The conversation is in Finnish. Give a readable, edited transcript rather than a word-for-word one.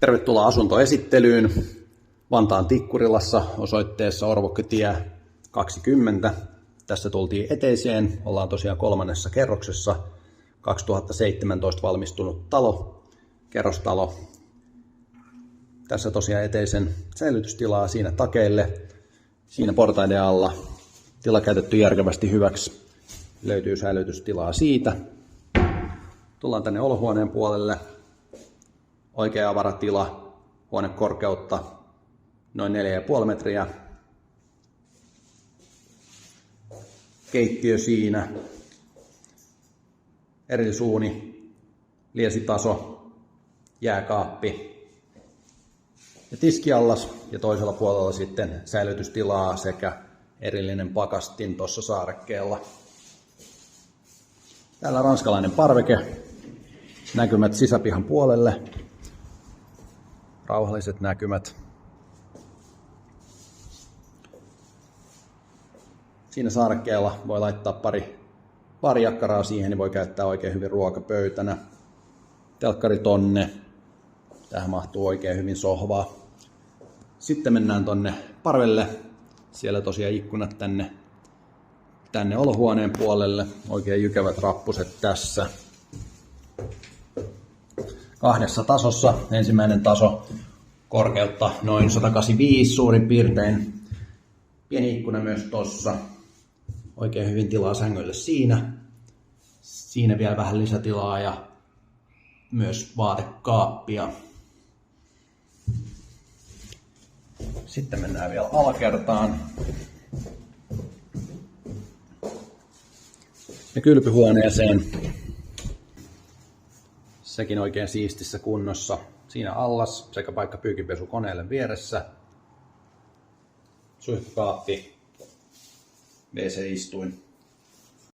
Tervetuloa asuntoesittelyyn Vantaan Tikkurilassa osoitteessa Orvokkitie 20. Tässä tultiin eteiseen. Ollaan tosiaan 3. kerroksessa. 2017 valmistunut talo, kerrostalo. Tässä tosiaan eteisen säilytystilaa siinä takeille. Siinä portaiden alla. Tila käytetty järkevästi hyväksi. Löytyy säilytystilaa siitä. Tullaan tänne olohuoneen puolelle. Oikea avaratila, huonekorkeutta noin 4,5 metriä. Keittiö siinä. Erillisuuni, liesitaso, jääkaappi ja tiskiallas. Ja toisella puolella sitten säilytystilaa sekä erillinen pakastin tuossa saarekkeella. Täällä ranskalainen parveke. Näkymät sisäpihan puolelle. Rauhalliset näkymät. Siinä saarekkeella voi laittaa pari jakkaraa siihen, niin voi käyttää oikein hyvin ruokapöytänä. Telkkari tonne. Tähän mahtuu oikein hyvin sohvaa. Sitten mennään tonne parvelle. Siellä tosiaan ikkunat tänne olohuoneen puolelle. Oikein jykevät rappuset tässä. 2 tasossa. Ensimmäinen taso korkeutta noin 185 suurin piirtein. Pieni ikkuna myös tossa. Oikein hyvin tilaa sängylle siinä. Siinä vielä vähän lisätilaa ja myös vaatekaappia. Sitten mennään vielä alakertaan. Ja kylpyhuoneeseen. Sekin oikein siistissä kunnossa. Siinä allas sekä paikka pyykinpesukoneelle vieressä. Suihkukaappi, WC-istuin.